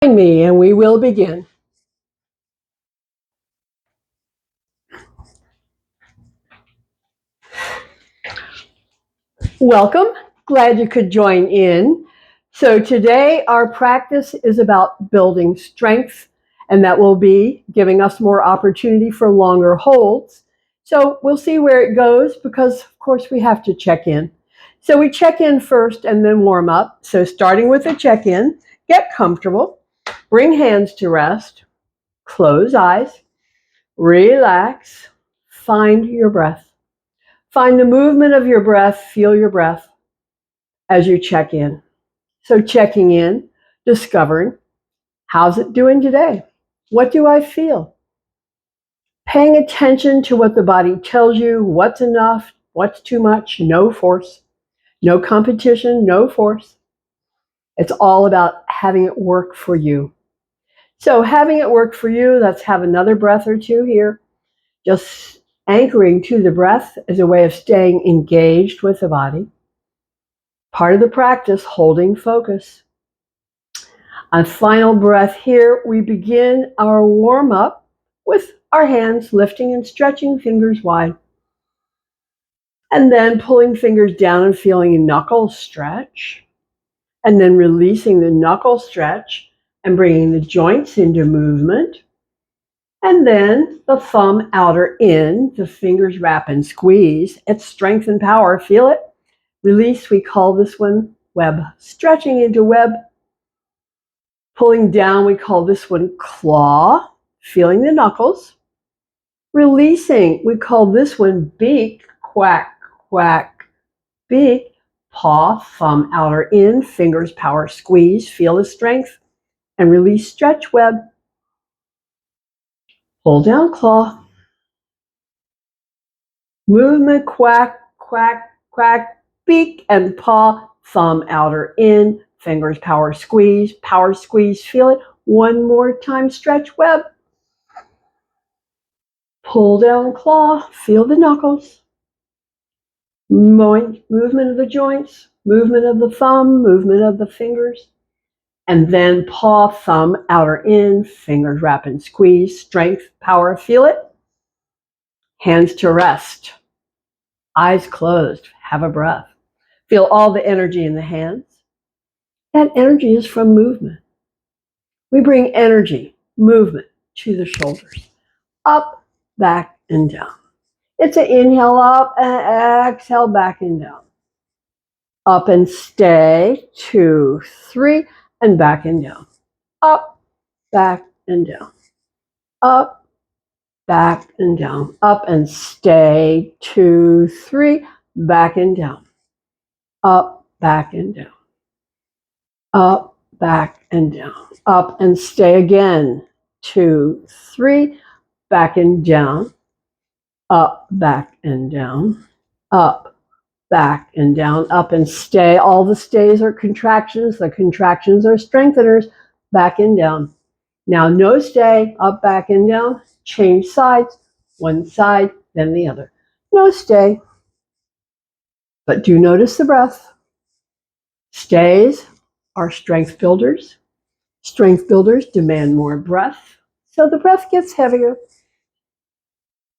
Join me and we will begin. Welcome. Glad you could join in. So today our practice is about building strength, and that will be giving us more opportunity for longer holds. So we'll see where it goes because, of course, we have to check in. So we check in first and then warm up. So starting with a check-in, get comfortable, bring hands to rest, close eyes, relax, find your breath. Find the movement of your breath, feel your breath as you check in. So checking in, discovering, how's it doing today? What do I feel? Paying attention to what the body tells you, what's enough, what's too much, no force, no competition, no force. It's all about having it work for you. So having it work for you, let's have another breath or two here. Just anchoring to the breath as a way of staying engaged with the body. Part of the practice, holding focus. On final breath here, we begin our warm-up with our hands lifting and stretching, fingers wide. And then pulling fingers down and feeling a knuckle stretch. And then releasing the knuckle stretch and bringing the joints into movement. And then the thumb outer in, the fingers wrap and squeeze. It's strength and power, feel it. Release, we call this one web. Stretching into web. Pulling down, we call this one claw, feeling the knuckles. Releasing, we call this one beak, quack, quack, beak. Paw, thumb outer in, fingers power squeeze, feel the strength. And release, stretch web. Pull down claw. Movement, quack, quack, quack, beak and paw, thumb outer in, fingers power squeeze, feel it. One more time, stretch web. Pull down claw, feel the knuckles. Movement of the joints, movement of the thumb, movement of the fingers. And then paw, thumb outer in, fingers wrap and squeeze, strength, power, feel it. Hands to rest. Eyes closed, have a breath. Feel all the energy in the hands. That energy is from movement. We bring energy, movement to the shoulders. Up, back, and down. It's an inhale up and exhale back and down. Up and stay, 2, 3, and back and down. Up, back, and down. Up, back, and down. Up and stay, 2, 3, back and down. Up, back, and down. Up, back, and down. Up and stay again, 2, 3, back and down. Up, back, and down. Up, back, and down. Up and stay. All the stays are contractions. The contractions are strengtheners. Back and down. Now no stay. Up, back, and down. Change sides. One side, then the other. No stay. But do notice the breath. Stays are strength builders. Strength builders demand more breath. So the breath gets heavier.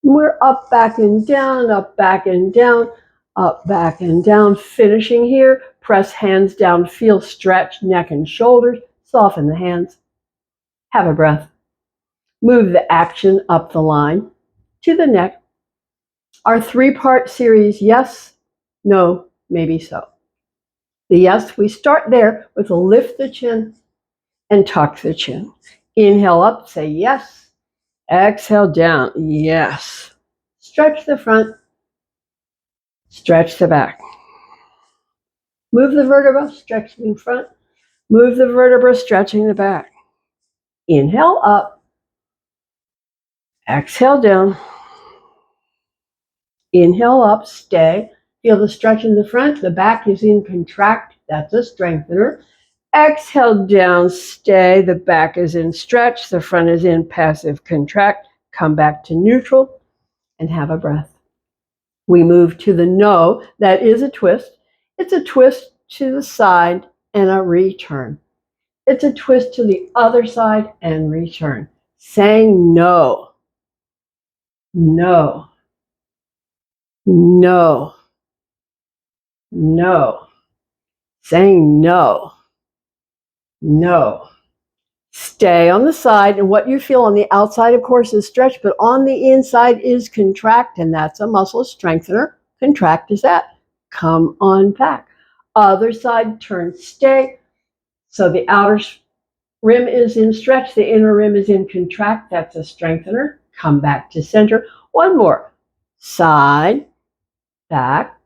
We're up, back, and down, up, back, and down, up, back, and down. Finishing here. Press hands down, feel stretch, neck and shoulders. Soften the hands. Have a breath. Move the action up the line to the neck. Our 3-part series, yes, no, maybe so. The yes, we start there with a lift the chin and tuck the chin. Inhale up, say yes. Exhale down, yes. Stretch the front, stretch the back. Move the vertebra, stretching in front. Move the vertebra, stretching the back. Inhale up. Exhale down. Inhale up, stay. Feel the stretch in the front. The back is in contract. That's a strengthener. Exhale down, stay. The back is in stretch. The front is in passive contract. Come back to neutral and have a breath. We move to the no. That is a twist. It's a twist to the side and a return. It's a twist to the other side and return. Saying no, no, no, no. Saying no, no. Stay on the side, and what you feel on the outside, of course, is stretch, but on the inside is contract, and that's a muscle strengthener. Contract is that. Come on back. Other side, turn, stay. So the outer rim is in stretch, the inner rim is in contract. That's a strengthener. Come back to center. One more. Side, back,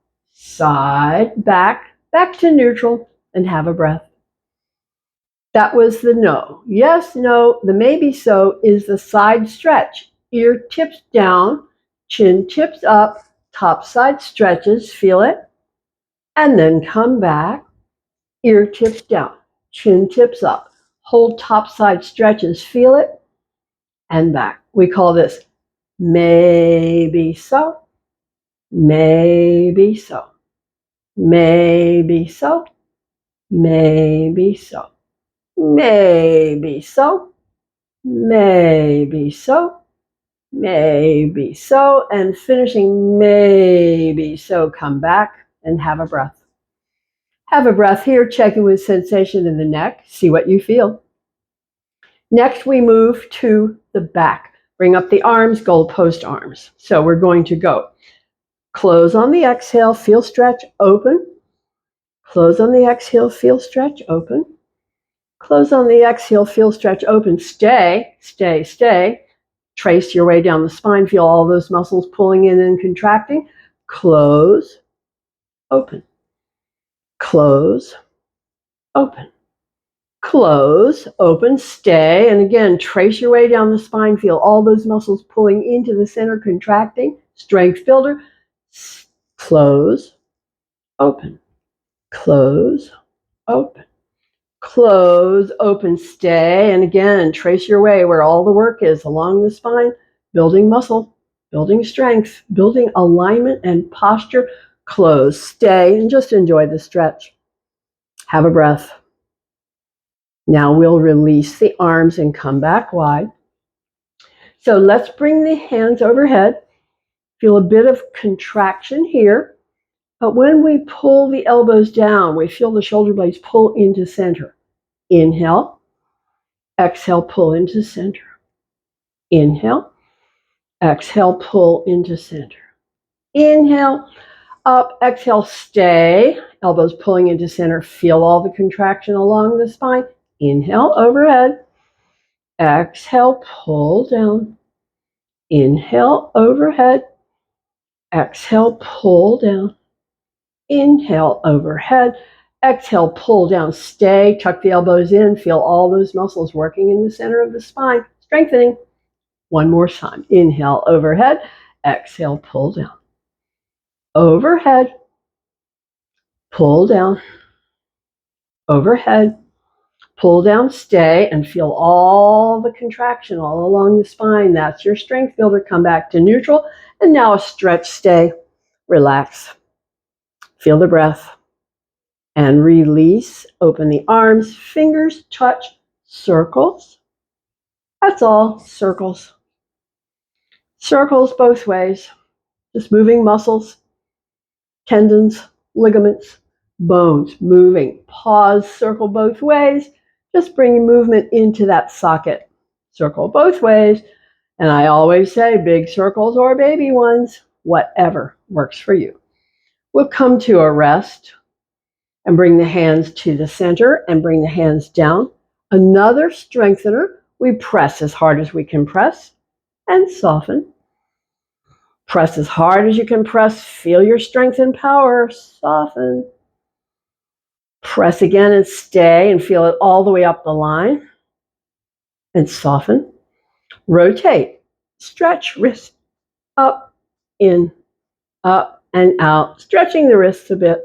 back to neutral, and have a breath. That was the no. Yes, no. The maybe so is the side stretch. Ear tips down, chin tips up, top side stretches, feel it, and then come back. Ear tips down, chin tips up, hold top side stretches, feel it, and back. We call this maybe so, maybe so, maybe so, maybe so. Maybe so, maybe so, maybe so, and finishing maybe so. Come back and have a breath. Have a breath here, checking with sensation in the neck. See what you feel. Next, we move to the back. Bring up the arms, goalpost arms. So we're going to go. Close on the exhale, feel stretch, open. Close on the exhale, feel stretch, open. Close on the exhale, feel stretch, open, stay, stay, stay. Trace your way down the spine, feel all those muscles pulling in and contracting. Close, open. Close, open. Close, open, stay. And again, trace your way down the spine, feel all those muscles pulling into the center, contracting. Strength builder. Close, open. Close, open. Close, open, stay, and again, trace your way where all the work is along the spine, building muscle, building strength, building alignment and posture. Close, stay, and just enjoy the stretch. Have a breath. Now we'll release the arms and come back wide. So let's bring the hands overhead. Feel a bit of contraction here, but when we pull the elbows down, we feel the shoulder blades pull into center. Inhale, exhale, pull into center. Inhale, exhale, pull into center. Inhale, up, exhale, stay. Elbows pulling into center. Feel all the contraction along the spine. Inhale, overhead. Exhale, pull down. Inhale, overhead. Exhale, pull down. Inhale, overhead. Exhale, pull down, stay, tuck the elbows in, feel all those muscles working in the center of the spine, strengthening. One more time. Inhale, overhead. Exhale, pull down. Overhead. Pull down. Overhead. Pull down, stay, and feel all the contraction all along the spine. That's your strength builder. Come back to neutral. And now a stretch, stay, relax. Feel the breath. And release. Open the arms, fingers touch, circles. That's all, circles. Circles both ways. Just moving muscles, tendons, ligaments, bones, moving. Pause, circle both ways. Just bring movement into that socket. Circle both ways. And I always say big circles or baby ones, whatever works for you. We'll come to a rest. And bring the hands to the center and bring the hands down. Another strengthener. We press as hard as we can press and soften. Press as hard as you can press. Feel your strength and power. Soften. Press again and stay and feel it all the way up the line. And soften. Rotate. Stretch wrist. Up, in, up, and out. Stretching the wrists a bit.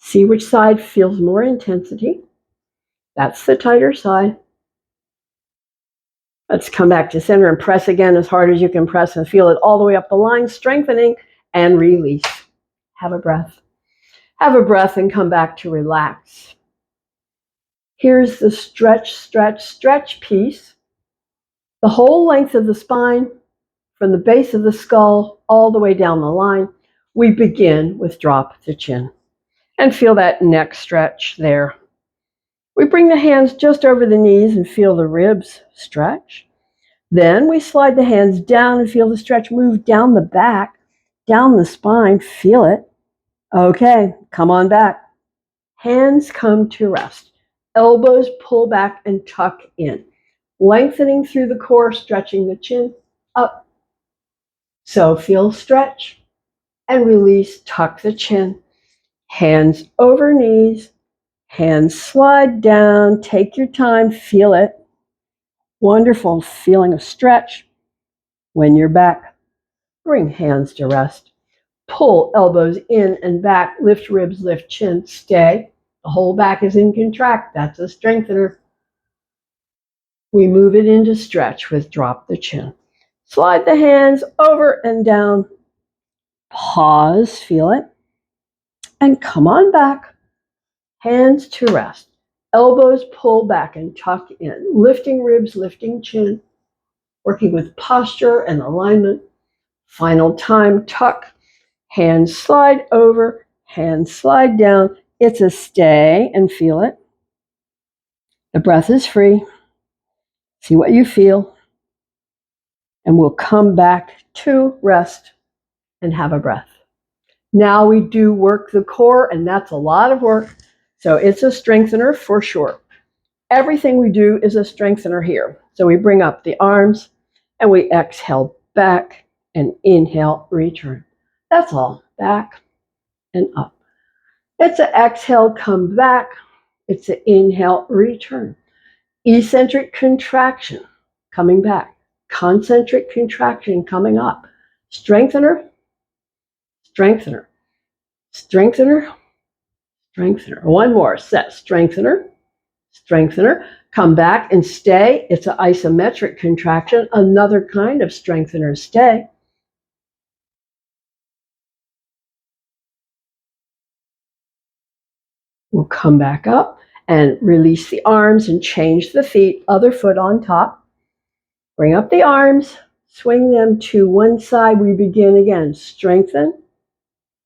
See which side feels more intensity. That's the tighter side. Let's come back to center and press again as hard as you can press and feel it all the way up the line, strengthening and release. Have a breath. Have a breath and come back to relax. Here's the stretch, stretch, stretch piece. The whole length of the spine, from the base of the skull all the way down the line. We begin with drop the chin. And feel that neck stretch there. We bring the hands just over the knees and feel the ribs stretch. Then we slide the hands down and feel the stretch move down the back, down the spine. Feel it. Okay, come on back. Hands come to rest. Elbows pull back and tuck in. Lengthening through the core, stretching the chin up. So feel stretch and release, tuck the chin. Hands over knees. Hands slide down. Take your time. Feel it. Wonderful feeling of stretch. When you're back, bring hands to rest. Pull elbows in and back. Lift ribs, lift chin. Stay. The whole back is in contract. That's a strengthener. We move it into stretch with drop the chin. Slide the hands over and down. Pause, feel it. And come on back. Hands to rest. Elbows pull back and tuck in. Lifting ribs, lifting chin. Working with posture and alignment. Final time, tuck. Hands slide over. Hands slide down. It's a stay and feel it. The breath is free. See what you feel. And we'll come back to rest and have a breath. Now we do work the core, and that's a lot of work. So it's a strengthener for sure. Everything we do is a strengthener here. So we bring up the arms and we exhale back and inhale, return. That's all. Back and up. It's an exhale, come back. It's an inhale, return. Eccentric contraction, coming back. Concentric contraction, coming up. Strengthener, strengthener, strengthener, strengthener. One more set. Strengthener, strengthener. Come back and stay. It's an isometric contraction, another kind of strengthener. Stay. We'll come back up and release the arms and change the feet, other foot on top. Bring up the arms, swing them to one side. We begin again. Strengthen,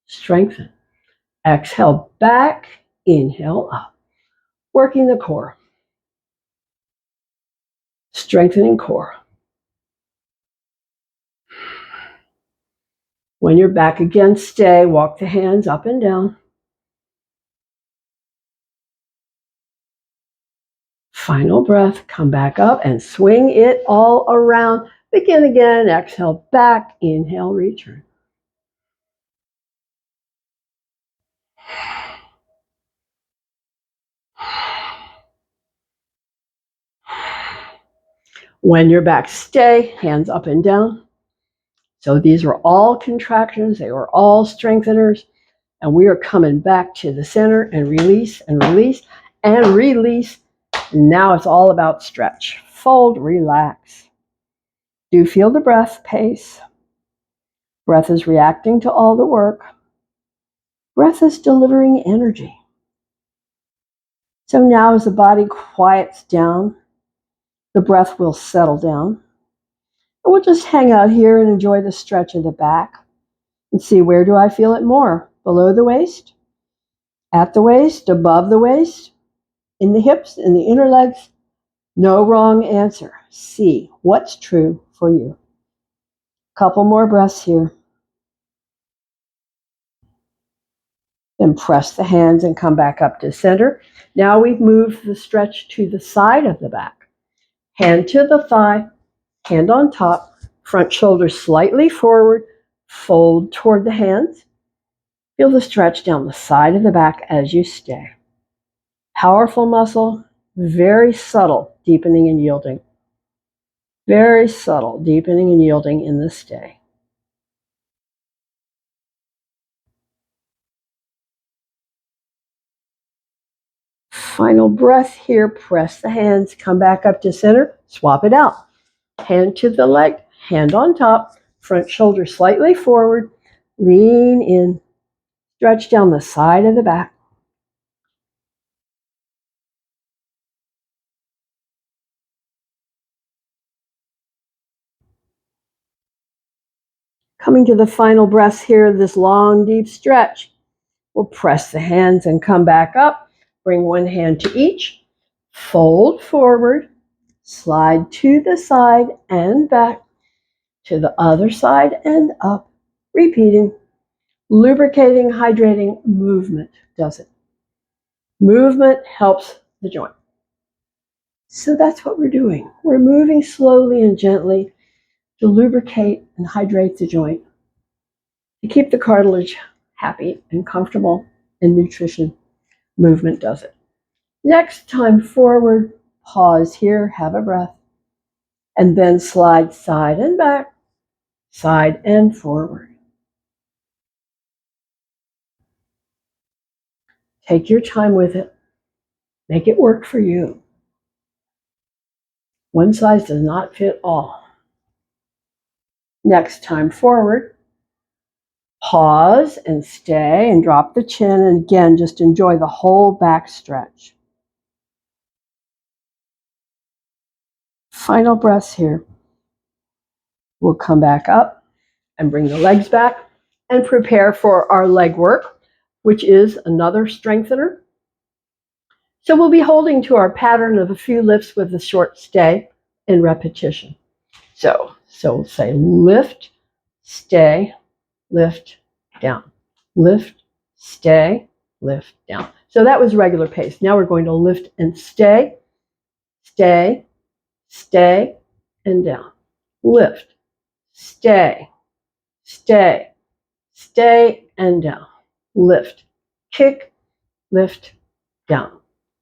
strengthen. Exhale back, inhale up. Working the core. Strengthening core. When you're back again, stay. Walk the hands up and down. Final breath. Come back up and swing it all around. Begin again. Exhale back, inhale, return. When you're back, stay. Hands up and down. So these were all contractions. They were all strengtheners. And we are coming back to the center and release and release and release. And now it's all about stretch. Fold, relax. Do you feel the breath pace? Breath is reacting to all the work. Breath is delivering energy. So now as the body quiets down, the breath will settle down. And we'll just hang out here and enjoy the stretch of the back and see, where do I feel it more? Below the waist? At the waist? Above the waist? In the hips? In the inner legs? No wrong answer. See what's true for you. Couple more breaths here. Then press the hands and come back up to center. Now we've moved the stretch to the side of the back. Hand to the thigh, hand on top, front shoulder slightly forward, fold toward the hands. Feel the stretch down the side of the back as you stay. Powerful muscle, very subtle deepening and yielding. Very subtle deepening and yielding in the stay. Final breath here. Press the hands, come back up to center, swap it out. Hand to the leg, hand on top, front shoulder slightly forward, lean in, stretch down the side of the back. Coming to the final breath here, this long, deep stretch. We'll press the hands and come back up. Bring one hand to each. Fold forward. Slide to the side and back. To the other side and up. Repeating. Lubricating, hydrating, movement does it. Movement helps the joint. So that's what we're doing. We're moving slowly and gently to lubricate and hydrate the joint, to keep the cartilage happy and comfortable, and nutrition. Movement does it. Next time forward, pause here, have a breath, and then slide side and back, side and forward. Take your time with it. Make it work for you. One size does not fit all. Next time forward, pause and stay and drop the chin, and again, just enjoy the whole back stretch. Final breaths here. We'll come back up and bring the legs back and prepare for our leg work, which is another strengthener. So we'll be holding to our pattern of a few lifts with a short stay and repetition. So we'll say lift, stay, lift, down, lift, stay, lift, down. So that was regular pace. Now we're going to lift and stay, stay, stay, and down. Lift, stay, stay, stay, and down. Lift, kick, lift, down.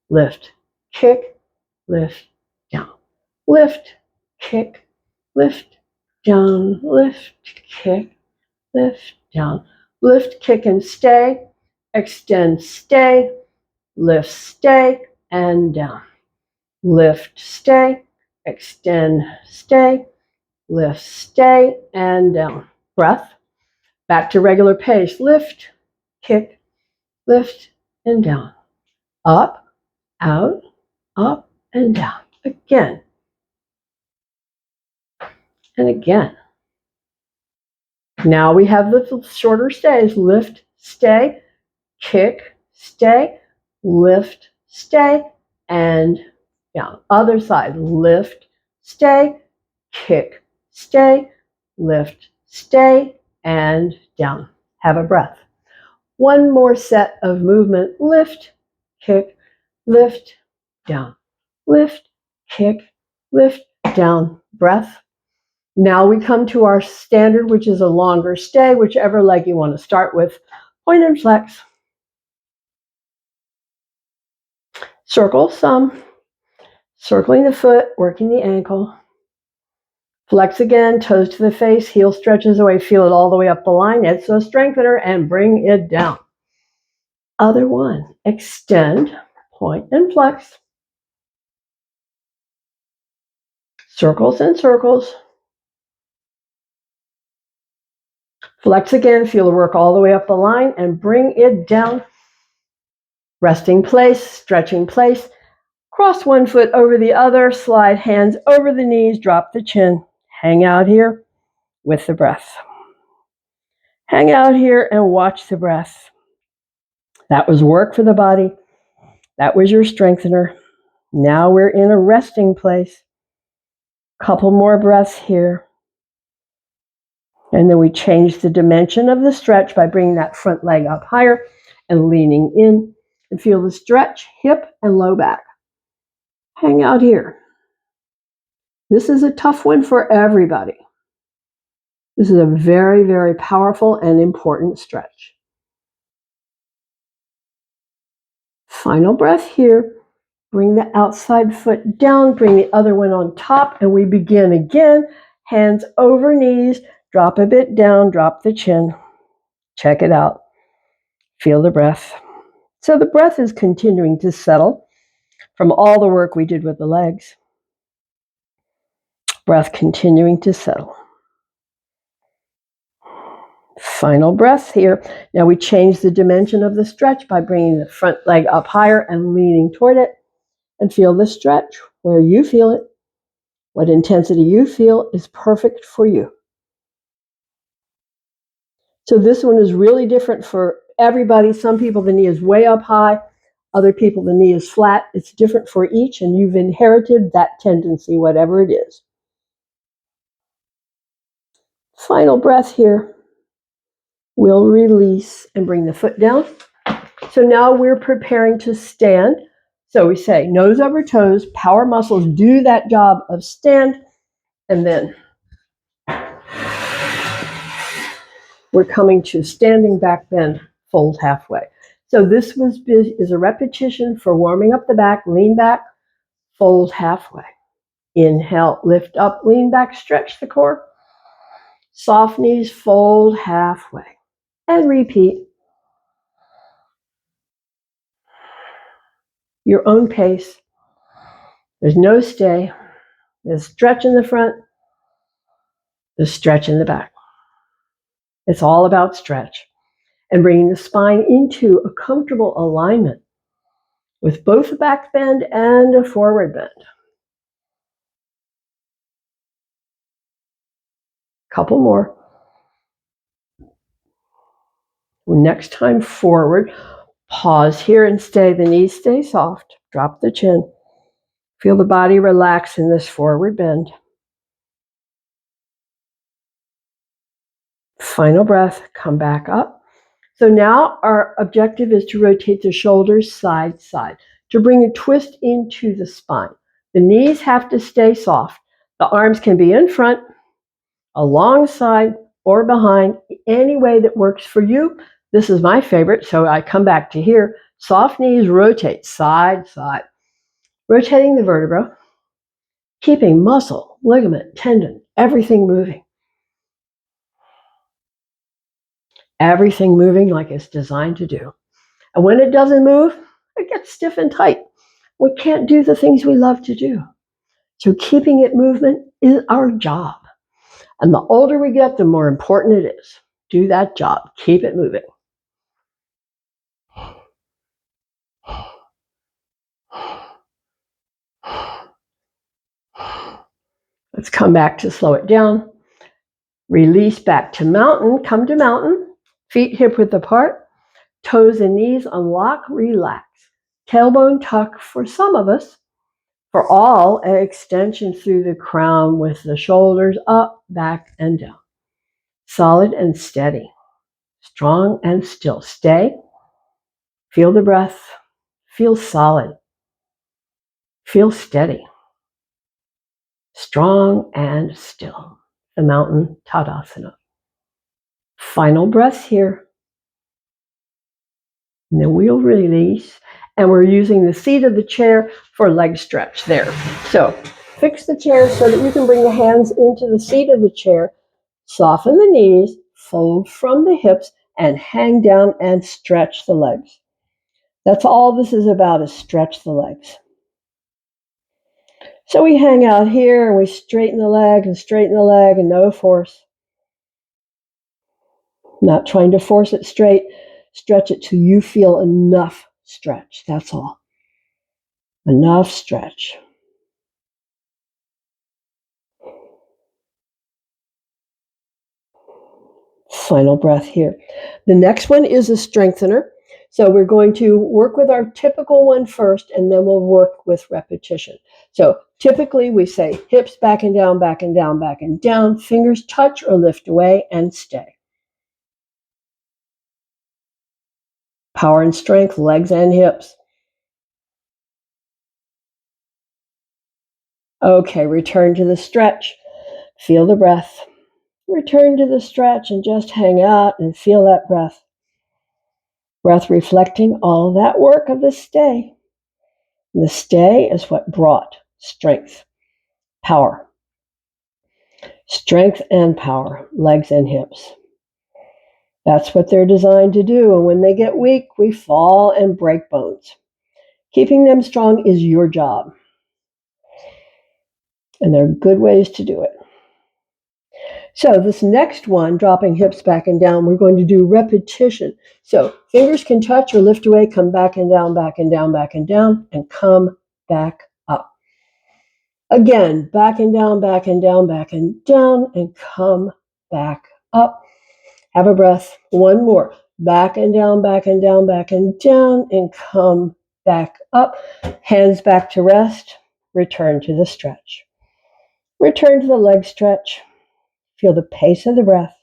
Lift, kick, lift, down. Lift, kick, lift, down. Lift, kick, lift, down. Lift, kick, and stay. Extend, stay. Lift, stay, and down. Lift, stay. Extend, stay. Lift, stay, and down. Breath. Back to regular pace. Lift, kick, lift, and down. Up, out, up, and down. Again. And again. Now we have the shorter stays. Lift, stay, kick, stay, lift, stay, and down. Other side. Lift, stay, kick, stay, lift, stay, and down. Have a breath. One more set of movement. Lift, kick, lift, down. Lift, kick, lift, down. Breath. Now we come to our standard, which is a longer stay, whichever leg you want to start with. Point and flex. Circle some. Circling the foot, working the ankle. Flex again, toes to the face, heel stretches away. Feel it all the way up the line. It's a strengthener and bring it down. Other one. Extend, point and flex. Circles and circles. Flex again, feel the work all the way up the line and bring it down. Resting place, stretching place. Cross one foot over the other, slide hands over the knees, drop the chin. Hang out here with the breath. Hang out here and watch the breath. That was work for the body. That was your strengthener. Now we're in a resting place. Couple more breaths here. And then we change the dimension of the stretch by bringing that front leg up higher and leaning in. And feel the stretch, hip and low back. Hang out here. This is a tough one for everybody. This is a very, very powerful and important stretch. Final breath here. Bring the outside foot down, bring the other one on top, and we begin again. Hands over knees, drop a bit down, drop the chin. Check it out. Feel the breath. So the breath is continuing to settle from all the work we did with the legs. Breath continuing to settle. Final breath here. Now we change the dimension of the stretch by bringing the front leg up higher and leaning toward it. And feel the stretch where you feel it. What intensity you feel is perfect for you. So this one is really different for everybody. Some people, the knee is way up high. Other people, the knee is flat. It's different for each, and you've inherited that tendency, whatever it is. Final breath here. We'll release and bring the foot down. So now we're preparing to stand. So we say nose over toes, power muscles do that job of stand, and then we're coming to standing back bend, fold halfway. So this is a repetition for warming up the back, lean back, fold halfway. Inhale, lift up, lean back, stretch the core. Soft knees, fold halfway. And repeat. Your own pace. There's no stay. There's stretch in the front. There's stretch in the back. It's all about stretch and bringing the spine into a comfortable alignment with both a back bend and a forward bend. Couple more. Next time forward, pause here and stay. The knees stay soft. Drop the chin. Feel the body relax in this forward bend. Final breath, come back up. So now our objective is to rotate the shoulders side to side, to bring a twist into the spine. The knees have to stay soft. The arms can be in front, alongside, or behind, any way that works for you. This is my favorite, so I come back to here. Soft knees rotate side to side, rotating the vertebra, keeping muscle, ligament, tendon, everything moving. Everything moving like it's designed to do. And when it doesn't move, it gets stiff and tight. We can't do the things we love to do. So keeping it movement is our job. And the older we get, the more important it is. Do that job. Keep it moving. Let's come back to slow it down. Release back to mountain. Come to mountain. Feet hip width apart. Toes and knees unlock, relax. Tailbone tuck for some of us. For all, an extension through the crown with the shoulders up, back, and down. Solid and steady. Strong and still. Stay. Feel the breath. Feel solid. Feel steady. Strong and still. The mountain Tadasana. Final breath here. And then we'll release. And we're using the seat of the chair for leg stretch there. So fix the chair so that you can bring the hands into the seat of the chair. Soften the knees. Fold from the hips and hang down and stretch the legs. That's all this is about, is stretch the legs. So we hang out here and we straighten the leg and no force. Not trying to force it straight. Stretch it till you feel enough stretch. That's all. Enough stretch. Final breath here. The next one is a strengthener. So we're going to work with our typical one first, and then we'll work with repetition. So typically we say hips back and down, back and down, back and down. Fingers touch or lift away and stay. Power and strength, legs and hips. Okay, return to the stretch. Feel the breath. Return to the stretch and just hang out and feel that breath. Breath reflecting all that work of the stay. And the stay is what brought strength, power. Strength and power, legs and hips. That's what they're designed to do. And when they get weak, we fall and break bones. Keeping them strong is your job. And there are good ways to do it. So this next one, dropping hips back and down, we're going to do repetition. So fingers can touch or lift away, come back and down, back and down, back and down, and come back up. Again, back and down, back and down, back and down, and come back up. Have a breath. One more. Back and down, back and down, back and down, and come back up. Hands back to rest. Return to the stretch. Return to the leg stretch. Feel the pace of the breath.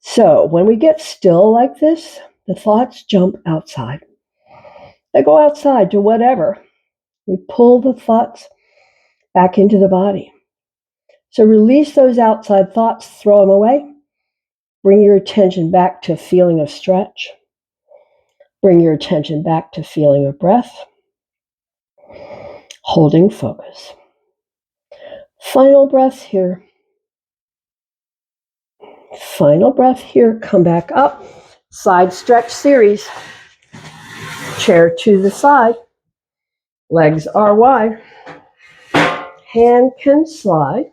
So when we get still like this, the thoughts jump outside. They go outside to whatever. We pull the thoughts back into the body. So release those outside thoughts, throw them away. Bring your attention back to a feeling of stretch. Bring your attention back to feeling of breath. Holding focus. Final breath here. Final breath here. Come back up. Side stretch series. Chair to the side. Legs are wide. Hand can slide.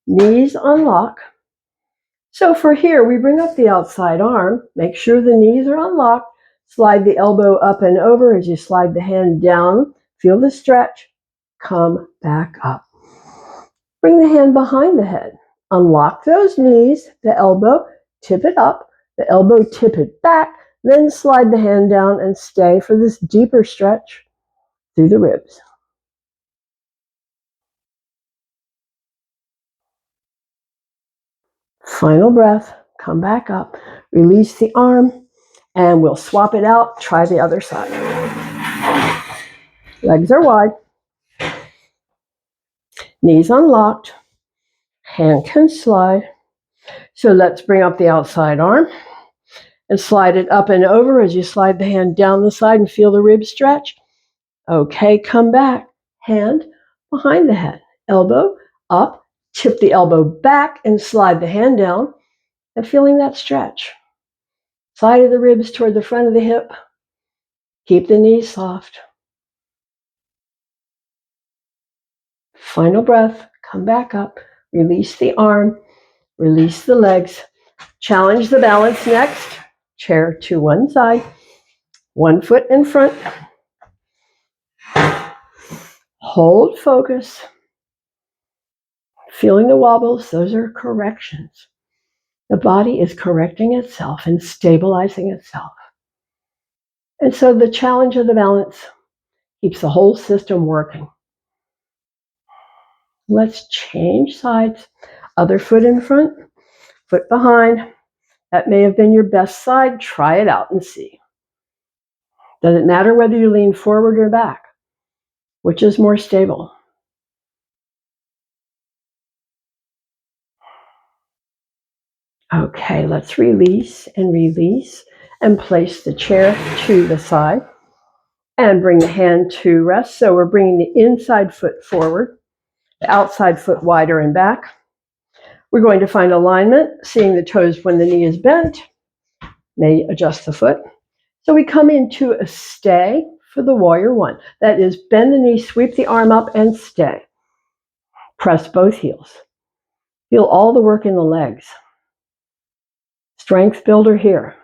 Knees unlock. So for here, we bring up the outside arm. Make sure the knees are unlocked. Slide the elbow up and over as you slide the hand down. Feel the stretch. Come back up. Bring the hand behind the head. Unlock those knees, the elbow, tip it up, the elbow, tip it back, then slide the hand down and stay for this deeper stretch through the ribs. Final breath, come back up, release the arm, and we'll swap it out, try the other side. Legs are wide, knees unlocked, hand can slide. So let's bring up the outside arm and slide it up and over as you slide the hand down the side and feel the ribs stretch. Okay, come back, hand behind the head, elbow up, tip the elbow back and slide the hand down and feeling that stretch. Side of the ribs toward the front of the hip. Keep the knees soft. Final breath, come back up, release the arm, release the legs. Challenge the balance next. Chair to one side, one foot in front. Hold focus. Feeling the wobbles, those are corrections. The body is correcting itself and stabilizing itself. And so the challenge of the balance keeps the whole system working. Let's change sides. Other foot in front, foot behind. That may have been your best side. Try it out and see. Does it matter whether you lean forward or back? Which is more stable? Okay, let's release and place the chair to the side and bring the hand to rest. So we're bringing the inside foot forward, the outside foot wider and back. We're going to find alignment, seeing the toes when the knee is bent, may adjust the foot. So we come into a stay for the warrior one. That is, bend the knee, sweep the arm up and stay. Press both heels. Feel all the work in the legs. Strength builder here.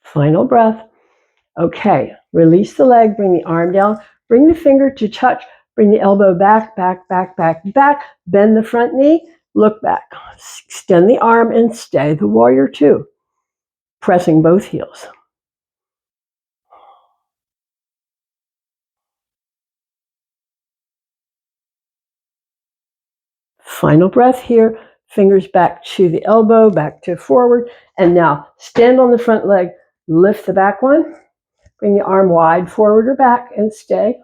Final breath. Okay, release the leg, bring the arm down, bring the finger to touch, bring the elbow back, back, back, back, back, bend the front knee, look back, extend the arm and stay the warrior two, pressing both heels. Final breath here, fingers back to the elbow, back to forward, and now stand on the front leg, lift the back one, bring the arm wide forward or back and stay.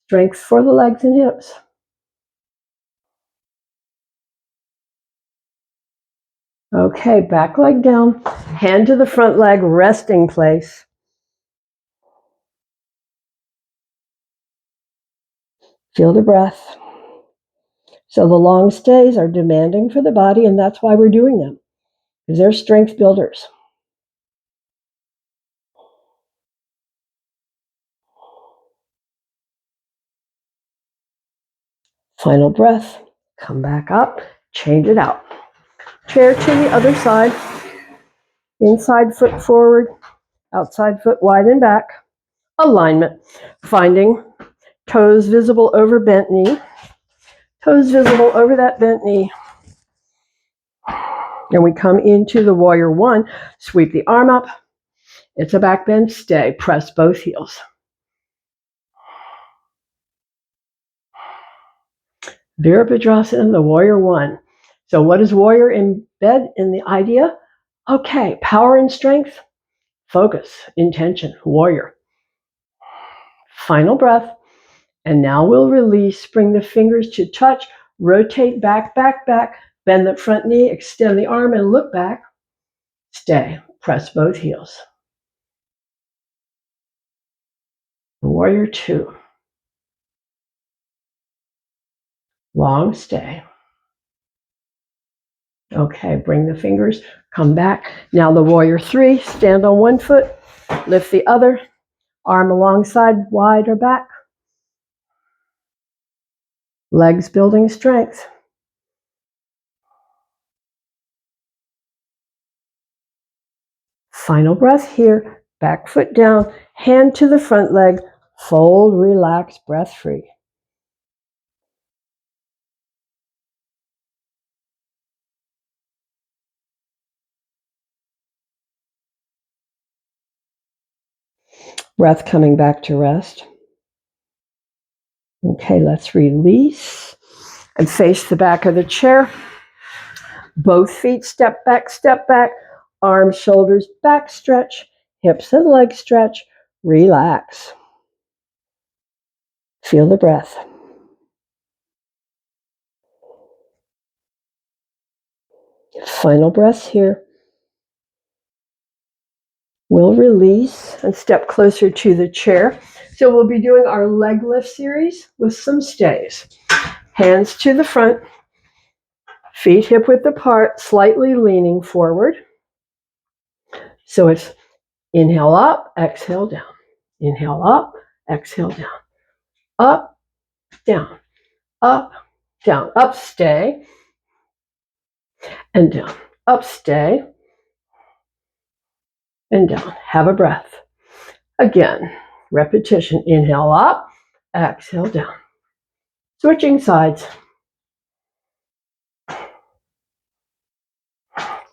Strength for the legs and hips. Okay, back leg down, hand to the front leg, resting place. Feel the breath. So the long stays are demanding for the body, and that's why we're doing them, because they're strength builders. Final breath. Come back up, change it out. Chair to the other side. Inside foot forward, outside foot wide and back. Alignment. Finding toes visible over bent knee. Toes visible over that bent knee. And we come into the warrior one. Sweep the arm up. It's a back bend. Stay. Press both heels. Virabhadrasana, the warrior one. So what does warrior embed in the idea? Okay, power and strength, focus, intention, warrior. Final breath. And now we'll release. Bring the fingers to touch. Rotate back, back, back. Bend the front knee. Extend the arm and look back. Stay. Press both heels. Warrior two. Long stay. Okay, bring the fingers, come back. Now the warrior three, stand on one foot, lift the other, arm alongside, wide or back. Legs building strength. Final breath here, back foot down, hand to the front leg, fold, relax, breath free. Breath coming back to rest. Okay, let's release and face the back of the chair. Both feet step back, arms, shoulders back stretch, hips and legs stretch, relax. Feel the breath. Final breath here. We'll release and step closer to the chair. So we'll be doing our leg lift series with some stays. Hands to the front, feet hip width apart, slightly leaning forward. So it's inhale up, exhale down. Inhale up, exhale down. Up, down, up, down. Up, stay, and down. Up, stay, and down. Have a breath. Again, repetition. Inhale up, exhale down. Switching sides.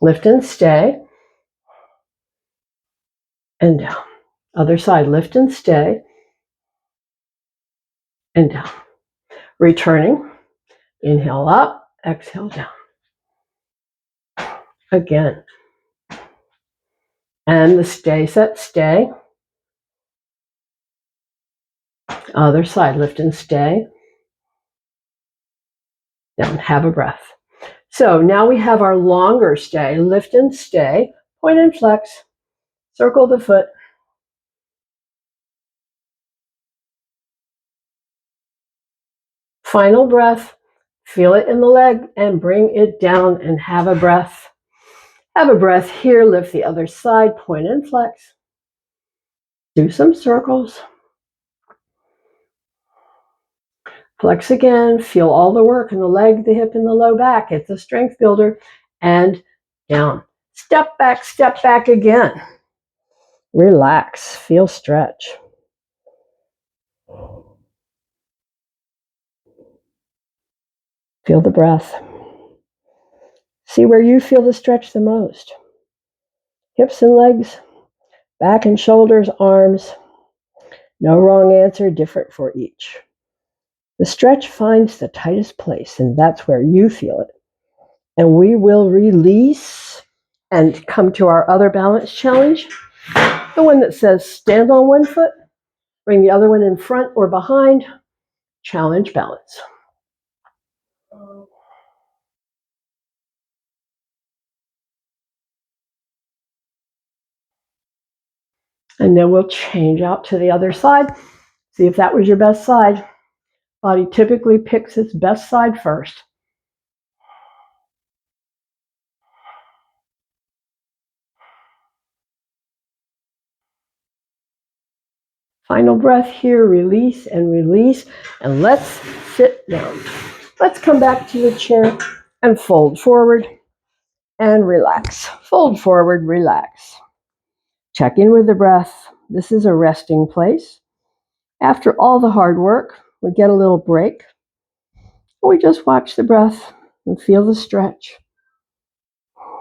Lift and stay, and down. Other side, lift and stay, and down. Returning, inhale up, exhale down. Again. And the stay set, stay. Other side, lift and stay. Down, have a breath. So now we have our longer stay, lift and stay, point and flex, circle the foot. Final breath, feel it in the leg and bring it down and have a breath. Have a breath here, lift the other side, point and flex. Do some circles. Flex again, feel all the work in the leg, the hip, and the low back. It's a strength builder. And down. Step back again. Relax, feel stretch. Feel the breath. See where you feel the stretch the most. Hips and legs, back and shoulders, arms. No wrong answer, different for each. The stretch finds the tightest place, and that's where you feel it. And we will release and come to our other balance challenge. The one that says stand on one foot, bring the other one in front or behind, challenge balance. And then we'll change out to the other side. See if that was your best side. Body typically picks its best side first. Final breath here, release, and let's sit down. Let's come back to the chair and fold forward and relax. Fold forward, relax. Check in with the breath. This is a resting place. After all the hard work, we get a little break. We just watch the breath and feel the stretch.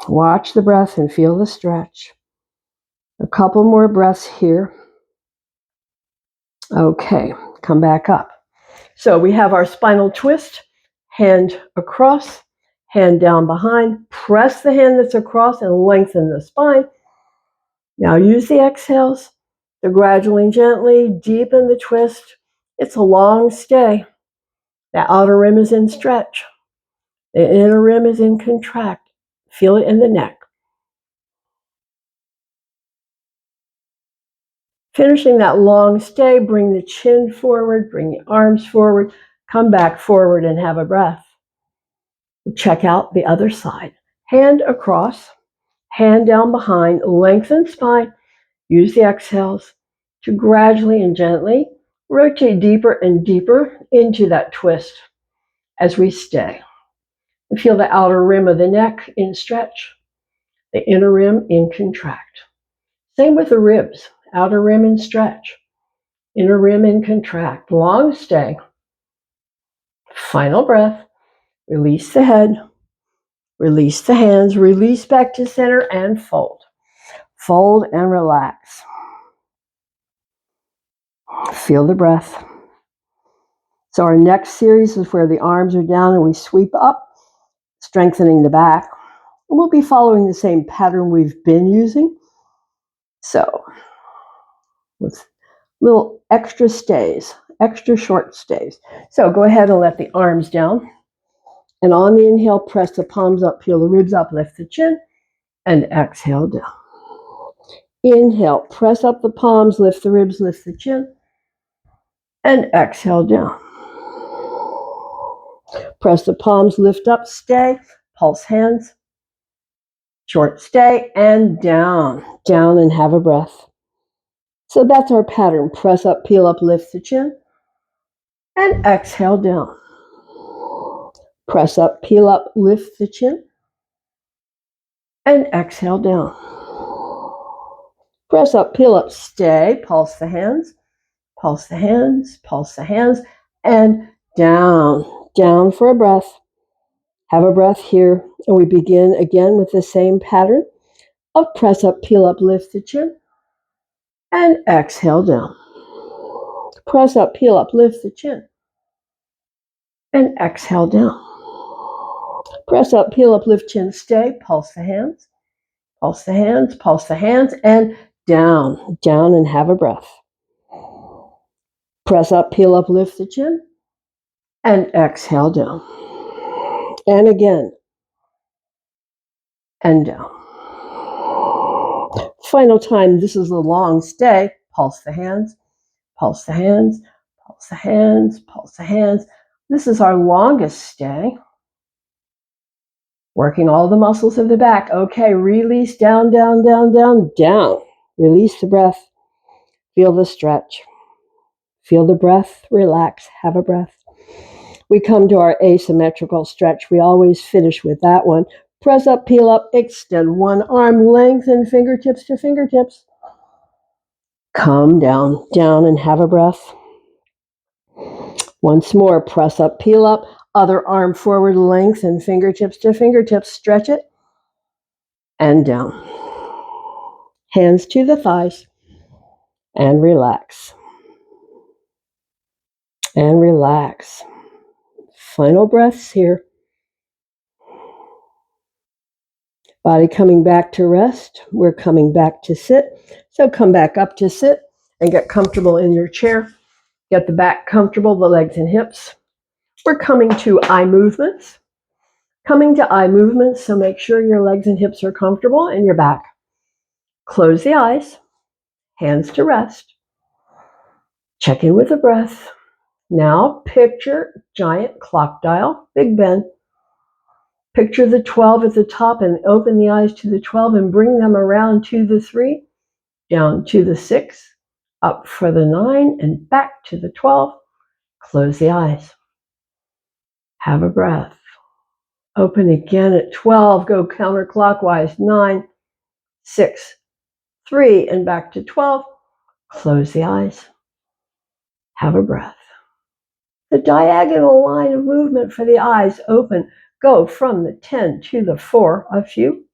Watch the breath and feel the stretch. A couple more breaths here. Okay, come back up. So we have our spinal twist, hand across, hand down behind. Press the hand that's across and lengthen the spine. Now use the exhales to gradually and gently deepen the twist. It's a long stay. The outer rim is in stretch. The inner rim is in contract. Feel it in the neck. Finishing that long stay, bring the chin forward, bring the arms forward, come back forward and have a breath. Check out the other side. Hand across, hand down behind, lengthen spine. Use the exhales to gradually and gently rotate deeper and deeper into that twist as we stay. And feel the outer rim of the neck in stretch, the inner rim in contract. Same with the ribs, outer rim in stretch, inner rim in contract. Long stay. Final breath. Release the head, release the hands, release back to center and fold. Fold and relax. Feel the breath. So our next series is where the arms are down and we sweep up, strengthening the back. And we'll be following the same pattern we've been using. So with little extra stays, extra short stays. So go ahead and let the arms down. And on the inhale, press the palms up, peel the ribs up, lift the chin, and exhale down. Inhale, press up the palms, lift the ribs, lift the chin, and exhale down. Press the palms, lift up, stay, pulse hands, short stay, and down. Down and have a breath. So that's our pattern. Press up, peel up, lift the chin, and exhale down. Press up, peel up, lift the chin, and exhale down. Press up, peel up, stay, pulse the hands, pulse the hands, pulse the hands, and down. Down for a breath. Have a breath here, and we begin again with the same pattern of press up, peel up, lift the chin, and exhale down. Press up, peel up, lift the chin, and exhale down. Press up, peel up, lift chin, stay, pulse the hands, pulse the hands, pulse the hands, and down. Down and have a breath. Press up, peel up, lift the chin, and exhale down. And again, and down. Final time, this is a long stay. Pulse the hands, pulse the hands, pulse the hands, pulse the hands. This is our longest stay. Working all the muscles of the back. Okay, release, down, down, down, down, down. Release the breath. Feel the stretch. Feel the breath, relax, have a breath. We come to our asymmetrical stretch. We always finish with that one. Press up, peel up, extend one arm, lengthen fingertips to fingertips. Come down, down and have a breath. Once more, press up, peel up, other arm forward, lengthen fingertips to fingertips, stretch it, and down. Hands to the thighs, and relax. And relax. Final breaths here. Body coming back to rest. We're coming back to sit. So come back up to sit and get comfortable in your chair. Get the back comfortable, the legs and hips. We're coming to eye movements. Coming to eye movements, so make sure your legs and hips are comfortable and your back. Close the eyes, hands to rest. Check in with the breath. Now picture giant clock dial, Big Ben. Picture the 12 at the top and open the eyes to the 12 and bring them around to the 3, down to the 6, up for the 9, and back to the 12. Close the eyes. Have a breath. Open again at 12. Go counterclockwise. 9, 6, 3, and back to 12. Close the eyes. Have a breath. The diagonal line of movement for the eyes open. Go from the 10 to the 4, a few.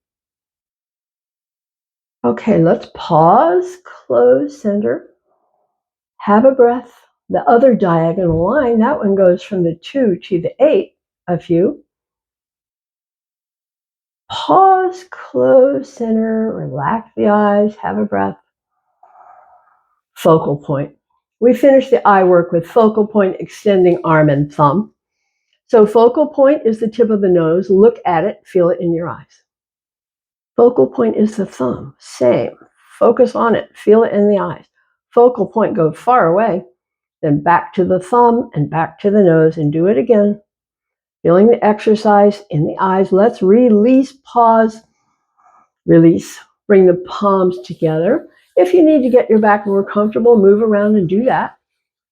Okay, let's pause, close center, have a breath. The other diagonal line, that one goes from the 2 to the 8, a few. Pause, close center, relax the eyes, have a breath. Focal point. We finish the eye work with focal point, extending arm and thumb. So focal point is the tip of the nose. Look at it, feel it in your eyes. Focal point is the thumb. Same. Focus on it, feel it in the eyes. Focal point, go far away, then back to the thumb and back to the nose, and do it again. Feeling the exercise in the eyes. Let's release, pause, release. Bring the palms together. If you need to get your back more comfortable, move around and do that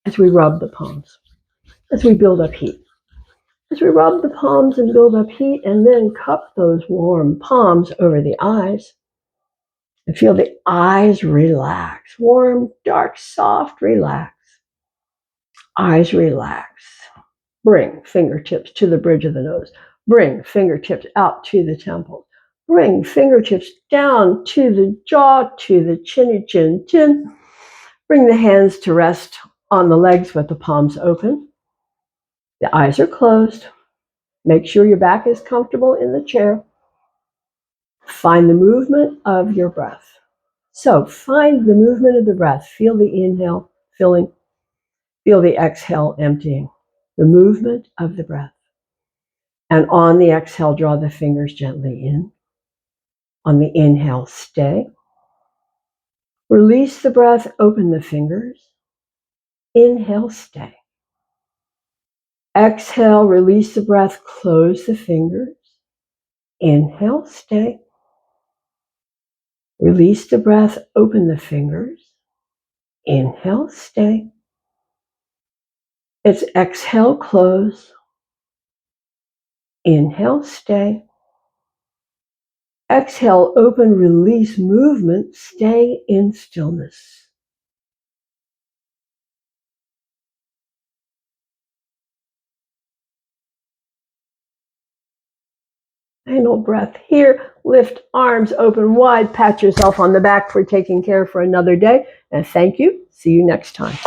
as we rub the palms, as we build up heat. As we rub the palms and build up heat, and then cup those warm palms over the eyes. And feel the eyes relax. Warm, dark, soft, relax. Eyes relax. Bring fingertips to the bridge of the nose. Bring fingertips out to the temples. Bring fingertips down to the jaw, to the chinny chin chin. Bring the hands to rest on the legs with the palms open. The eyes are closed. Make sure your back is comfortable in the chair. Find the movement of your breath. So find the movement of the breath. Feel the inhale filling. Feel the exhale emptying. The movement of the breath. And on the exhale, draw the fingers gently in. On the inhale, stay. Release the breath, open the fingers. Inhale, stay. Exhale, release the breath, close the fingers. Inhale, stay. Release the breath, open the fingers. Inhale, stay. It's exhale, close. Inhale, stay. Exhale, open, release, movement, stay in stillness. Final breath here. Lift arms open wide. Pat yourself on the back for taking care for another day. And thank you. See you next time.